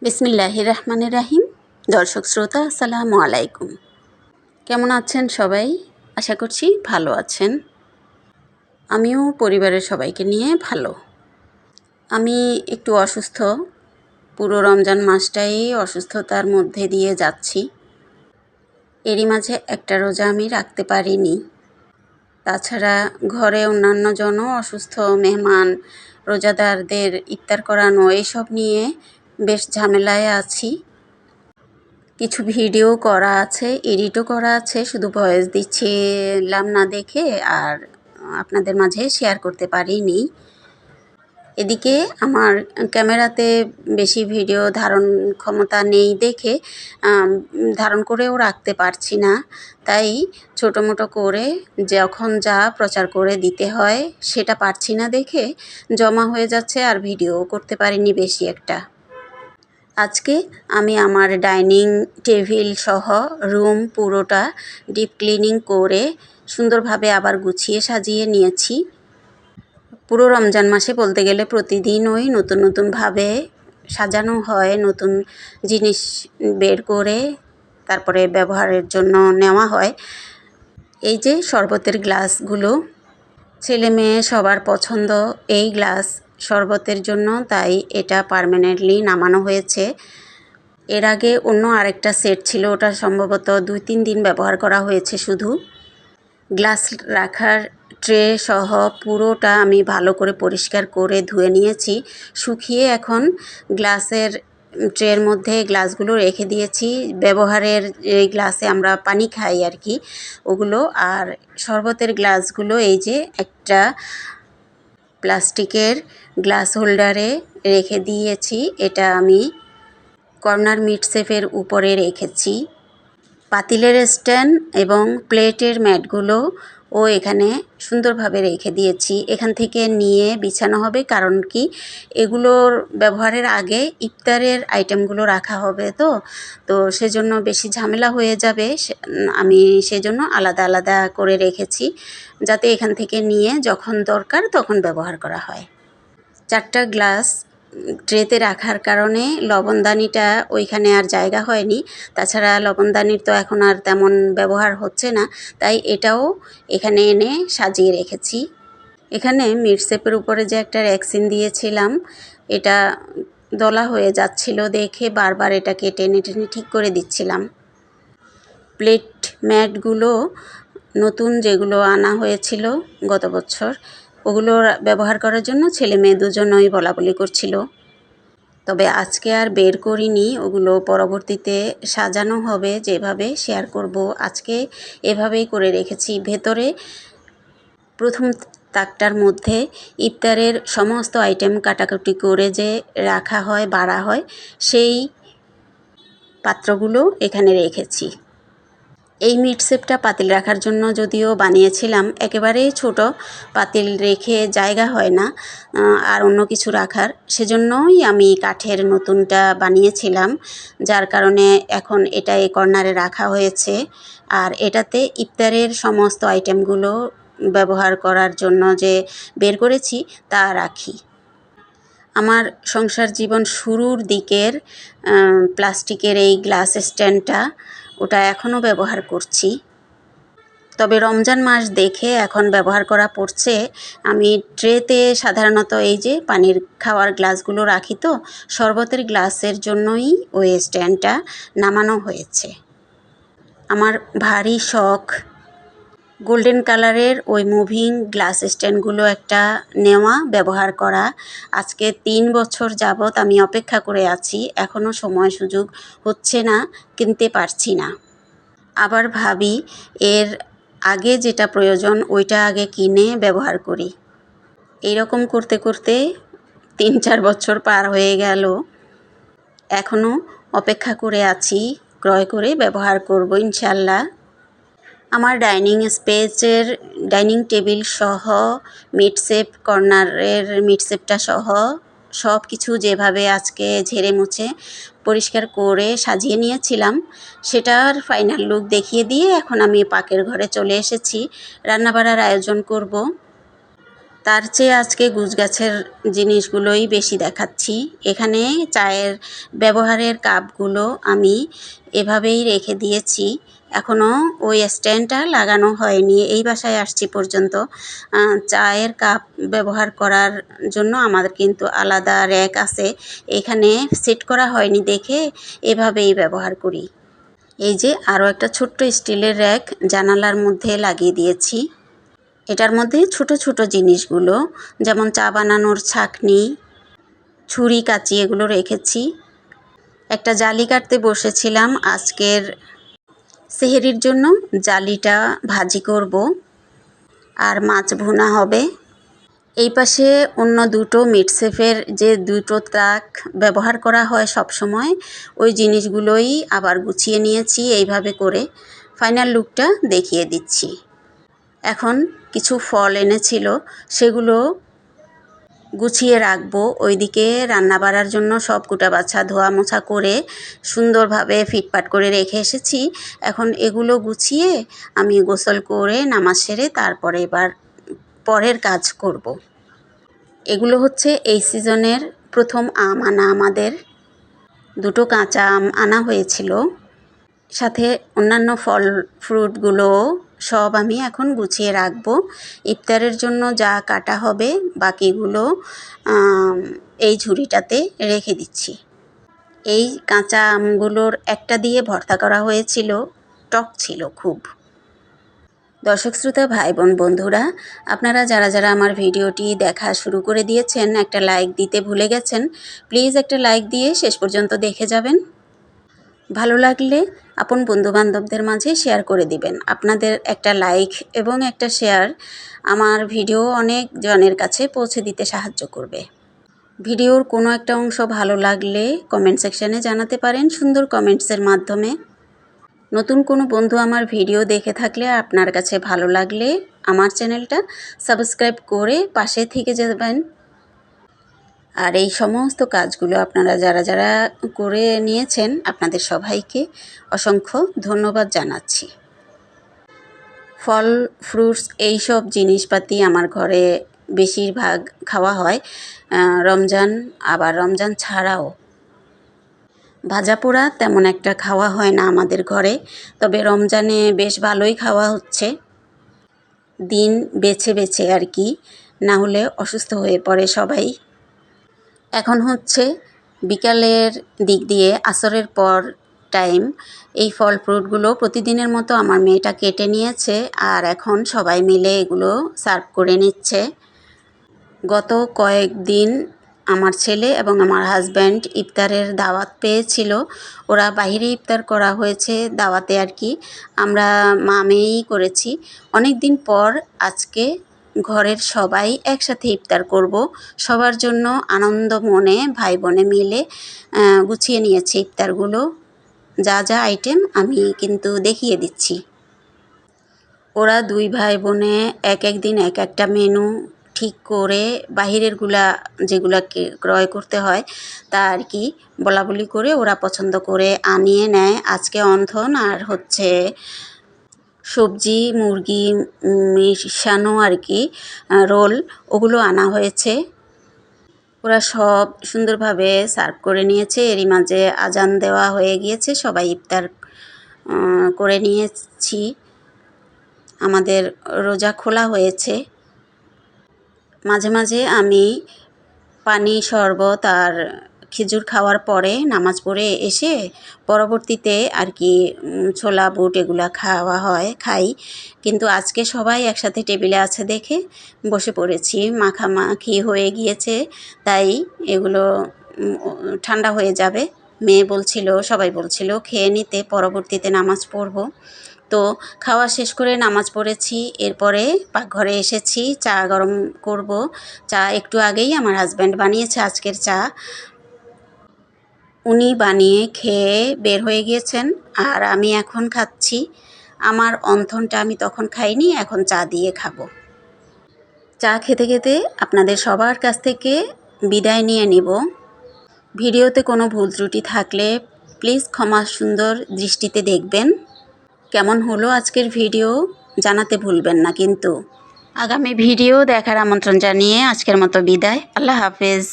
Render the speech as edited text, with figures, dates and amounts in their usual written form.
বিসমিল্লাহির রহমানির রাহিম। দর্শক শ্রোতা আসসালামু আলাইকুম। কেমন আছেন সবাই? আশা করছি ভালো আছেন। আমিও পরিবারের সবাইকে নিয়ে ভালো। আমি একটু অসুস্থ, পুরো রমজান মাসটাই অসুস্থতার মধ্যে দিয়ে যাচ্ছি। এরই মাঝে একটা রোজা আমি রাখতে পারিনি। তাছাড়া ঘরে অন্যান্য জনও অসুস্থ, মেহমান, রোজাদারদের ইফতার করানো এইসব নিয়ে বেশ ঝামেলায় আছি। কিছু ভিডিও করা আছে, এডিটও করা আছে, শুধু ভয়েস দিচ্ছিলাম না দেখে আর আপনাদের মাঝে শেয়ার করতে পারিনি। এদিকে আমার ক্যামেরাতে বেশি ভিডিও ধারণ ক্ষমতা নেই দেখে ধারণ করেও রাখতে পারছি না। তাই ছোটো মোটো করে যখন যা প্রচার করে দিতে হয় সেটা পারছি না দেখে জমা হয়ে যাচ্ছে, আর ভিডিও করতে পারিনি বেশি একটা। আজকে আমি আমার ডাইনিং টেবিল সহ রুম পুরোটা ডিপ ক্লিনিং করে সুন্দরভাবে আবার গুছিয়ে সাজিয়ে নিয়েছি। পুরো রমজান মাসে বলতে গেলে প্রতিদিনই নতুন নতুনভাবে সাজানো হয়, নতুন জিনিস বের করে তারপরে ব্যবহারের জন্য নেওয়া হয়। এই যে শরবতের গ্লাসগুলো, ছেলে মেয়ে সবার পছন্দ এই গ্লাস শরবতের জন্য, তাই এটা পার্মানেন্টলি নামানো হয়েছে। এর আগে অন্য আরেকটা সেট ছিল, ওটা সম্ভবত 2-3 দিন ব্যবহার করা হয়েছে শুধু। গ্লাস রাখার ট্রে সহ পুরোটা আমি ভালো করে পরিষ্কার করে ধুয়ে নিয়েছি, শুকিয়ে এখন গ্লাসের ট্রের মধ্যে গ্লাসগুলো রেখে দিয়েছি। ব্যবহারের এই গ্লাসে আমরা পানি খাই আর কি, ওগুলো। আর শরবতের গ্লাসগুলো এই যে একটা প্লাস্টিকের গ্লাস হোল্ডারে রেখে দিয়েছি, এটা আমি কর্নার মিড শেফের উপরে রেখেছি। পাতিলের স্ট্যান্ড এবং প্লেটের ম্যাটগুলো ও এখানে সুন্দরভাবে রেখে দিয়েছি। এখান থেকে নিয়ে বিছানো হবে, কারণ কি এগুলোর ব্যবহারের আগে ইফতারের আইটেমগুলো রাখা হবে, তো সেজন্য বেশি ঝামেলা হয়ে যাবে। আমি সেজন্য আলাদা আলাদা করে রেখেছি, যাতে এখান থেকে নিয়ে যখন দরকার তখন ব্যবহার করা হয়। 4টা গ্লাস ট্রেতে রাখার কারণে লবণদানিটা ওইখানে আর জায়গা হয়নি। তাছাড়া লবণদানির তো এখন আর তেমন ব্যবহার হচ্ছে না, তাই এটাও এখানে এনে সাজিয়ে রেখেছি। এখানে মিডশেপের উপরে যে একটা রেক্সিন দিয়েছিলাম, এটা দলা হয়ে যাচ্ছিল দেখে বারবার এটাকে টেনে টেনে ঠিক করে দিচ্ছিলাম। প্লেট ম্যাটগুলো নতুন যেগুলো আনা হয়েছিল গত বছর, ওগুলো ব্যবহার করার জন্য ছেলে মেয়ে দুজনই বলাবলি করছিল। তবে আজকে আর বের করিনি, ওগুলো পরবর্তীতে সাজানো হবে, যেভাবে শেয়ার করব। আজকে এভাবেই করে রেখেছি। ভেতরে প্রথম তাকটার মধ্যে ইফতারের সমস্ত আইটেম কাটাকুটি করে যে রাখা হয়, বাড়া হয়, সেই পাত্রগুলো এখানে রেখেছি। এই মিডশেপটা পাতিল রাখার জন্য যদিও বানিয়েছিলাম, একেবারেই ছোট পাতিল রেখে জায়গা হয় না আর অন্য কিছু রাখার, সেজন্যই আমি কাঠের নতুনটা বানিয়েছিলাম, যার কারণে এখন এটা এই কর্নারে রাখা হয়েছে। আর এটাতে ইফতারের সমস্ত আইটেমগুলো ব্যবহার করার জন্য যে বের করেছি তা রাখি। আমার সংসার জীবন শুরুর দিকের প্লাস্টিকের এই গ্লাস স্ট্যান্ডটা, ওটা এখনও ব্যবহার করছি। তবে রমজান মাস দেখে এখন ব্যবহার করা পড়ছে। আমি ট্রেতে সাধারণত এই যে পানির খাওয়ার গ্লাসগুলো রাখি, তো শরবতের গ্লাসের জন্যই ওই স্ট্যান্ডটা নামানো হয়েছে। আমার ভারী শখ গোল্ডেন কালারের ওই মুভিং গ্লাস স্ট্যান্ডগুলো একটা নেওয়া, ব্যবহার করা। আজকে 3 বছর যাবৎ আমি অপেক্ষা করে আছি, এখনও সময় সুযোগ হচ্ছে না, কিনতে পারছি না। আবার ভাবি এর আগে যেটা প্রয়োজন ওইটা আগে কিনে ব্যবহার করি। এইরকম করতে করতে 3-4 বছর পার হয়ে গেল, এখনও অপেক্ষা করে আছি, ক্রয় করে ব্যবহার করব ইনশাল্লাহ। আমার ডাইনিং স্পেসের ডাইনিং টেবিল সহ মিডশেপ, কর্নারের মিডশেপটা সহ সব কিছু যেভাবে আজকে ঝেড়ে মুছে পরিষ্কার করে সাজিয়ে নিয়েছিলাম, সেটার ফাইনাল লুক দেখিয়ে দিয়ে এখন আমি পাকের ঘরে চলে এসেছি, রান্নাবাড়ার আয়োজন করব। তার চেয়ে আজকে গুছগাছের জিনিসগুলোই বেশি দেখাচ্ছি। এখানে চায়ের ব্যবহারের কাপগুলো আমি এভাবেই রেখে দিয়েছি। এখনও ওই স্ট্যান্ডটা লাগানো হয়নি। এই বাসায় আসছি পর্যন্ত চায়ের কাপ ব্যবহার করার জন্য আমাদের কিন্তু আলাদা র্যাক আছে, এখানে সেট করা হয়নি দেখে এভাবেই ব্যবহার করি। এই যে আরও একটা ছোট্ট স্টিলের র্যাক জানালার মধ্যে লাগিয়ে দিয়েছি। এটার মধ্যে ছোট ছোট জিনিসগুলো যেমন চা বানানোর ছাঁকনি, ছুরি, কাঁচি এগুলো রেখেছি। একটা জালি কাটতে বসেছিলাম আজকের সেহরির জন্য। জালিটা ভাজি করব আর মাছ ভুনা হবে। এই পাশে অন্য দুটো মিটসেফের যে দুটো তাক ব্যবহার করা হয় সব সময়, ওই জিনিসগুলোই আবার গুছিয়ে নিয়েছি এইভাবে করে। ফাইনাল লুকটা দেখিয়ে দিচ্ছি। এখন কিছু ফল এনেছিল, সেগুলো গুছিয়ে রাখবো। ওইদিকে রান্না বাড়ার জন্য সব কুটা বাছা ধোয়া মোছা করে সুন্দরভাবে ফিটপাট করে রেখে এসেছি। এখন এগুলো গুছিয়ে আমি গোসল করে নামাজ সেরে তারপরে এবার পরের কাজ করব। এগুলো হচ্ছে এই সিজনের প্রথম আম আনা আমাদের। দুটো কাঁচা আম আনা হয়েছিল, সাথে অন্যান্য ফল ফ্রুটগুলো সব আমি এখন গুছিয়ে রাখবো। ইফতারের জন্য যা কাটা হবে বাকিগুলো এই ঝুড়িটাতে রেখে দিচ্ছি। এই কাঁচা আমগুলোর একটা দিয়ে ভর্তা করা হয়েছিল, টক ছিল খুব। দর্শক শ্রোতা ভাই বোন বন্ধুরা, আপনারা যারা যারা আমার ভিডিওটি দেখা শুরু করে দিয়েছেন, একটা লাইক দিতে ভুলে গেছেন, প্লিজ একটা লাইক দিয়ে শেষ পর্যন্ত দেখে যাবেন। ভালো লাগলে আপন বন্ধুবান্ধবদের মাঝে শেয়ার করে দিবেন। আপনাদের একটা লাইক এবং একটা শেয়ার আমার ভিডিও অনেক জনের কাছে পৌঁছে দিতে সাহায্য করবে। ভিডিওর কোনো একটা অংশ ভালো লাগলে কমেন্ট সেকশানে জানাতে পারেন সুন্দর কমেন্টসের মাধ্যমে। নতুন কোনো বন্ধু আমার ভিডিও দেখে থাকলে আপনার কাছে ভালো লাগলে আমার চ্যানেলটা সাবস্ক্রাইব করে পাশে থেকে যাবেন। আর এই সমস্ত কাজগুলো আপনারা যারা যারা করে নিয়েছেন আপনাদের সবাইকে অসংখ্য ধন্যবাদ জানাচ্ছি। ফল ফ্রুটস এইসব জিনিসপাতি আমার ঘরে বেশিরভাগ খাওয়া হয় রমজান, আবার রমজান ছাড়াও। ভাজা পোড়া তেমন একটা খাওয়া হয় না আমাদের ঘরে, তবে রমজানে বেশ ভালোই খাওয়া হচ্ছে। দিন বেছে বেছে আর কি, না হলে অসুস্থ হয়ে পড়ে সবাই। এখন হচ্ছে বিকালের দিক দিয়ে আসরের পর টাইম। এই ফল ফ্রুটগুলো প্রতিদিনের মতো আমার মেয়েটা কেটে নিয়েছে, আর এখন সবাই মিলে এগুলো সার্ভ করে নিচ্ছে। গত কয়েকদিন আমার ছেলে এবং আমার হাজব্যান্ড ইফতারের দাওয়াত পেয়েছিল। ওরা বাইরে ইফতার করা হয়েছে দাওয়াতে আর কি, আমরা মা মেয়েই করেছি। অনেক দিন পর আজকে ঘরের সবাই একসাথে ইফতার করব। সবার জন্য আনন্দ মনে ভাই বোনে মিলে গুছিয়ে নিয়েছি ইফতারগুলো। যা যা আইটেম আমি কিন্তু দেখিয়ে দিচ্ছি। ওরা দুই ভাই বোনে এক এক দিন এক একটা মেনু ঠিক করে বাহিরেরগুলা যেগুলাকে ক্রয় করতে হয় তা আর কি বলা বলি করে ওরা পছন্দ করে আনিয়ে নেয়। আজকে অন্থন আর হচ্ছে সবজি মুরগি মিশানো আর কি রোল, ওগুলো আনা হয়েছে। ওরা সব সুন্দরভাবে সার্ভ করে নিয়েছে। এরই মাঝে আজান দেওয়া হয়ে গিয়েছে, সবাই ইফতার করে নিয়েছি। আমাদের রোজা খোলা হয়েছে। মাঝে মাঝে আমি পানি শরবত আর খেজুর খাওয়ার পরে নামাজ পড়ে এসে পরবর্তীতে আর কি ছোলা বুট এগুলা খাই। কিন্তু আজকে সবাই একসাথে টেবিলে আছে দেখে বসে পড়েছি। মাখামাখি হয়ে গিয়েছে, তাই এগুলো ঠান্ডা হয়ে যাবে। মেয়ে বলছিল, সবাই বলছিল খেয়ে নিতে, পরবর্তীতে নামাজ পড়ব। তো খাওয়া শেষ করে নামাজ পড়েছি, এরপরে পাকঘরে এসেছি চা গরম করব। চা একটু আগেই আমার হাজব্যান্ড বানিয়েছে আজকের চা। উনি বানিয়ে খেয়ে বের হয়ে গিয়েছেন, আর আমি এখন খাচ্ছি। আমার অন্থনটা আমি তখন খাইনি, এখন চা দিয়ে খাবো। চা খেতে খেতে আপনাদের সবার কাছ থেকে বিদায় নিয়ে নিব। ভিডিওতে কোনো ভুল ত্রুটি থাকলে প্লিজ ক্ষমা সুন্দর দৃষ্টিতে দেখবেন। কেমন হলো আজকের ভিডিও জানাতে ভুলবেন না কিন্তু। আগামী ভিডিও দেখার আমন্ত্রণ জানিয়ে আজকের মতো বিদায়। আল্লাহ হাফেজ।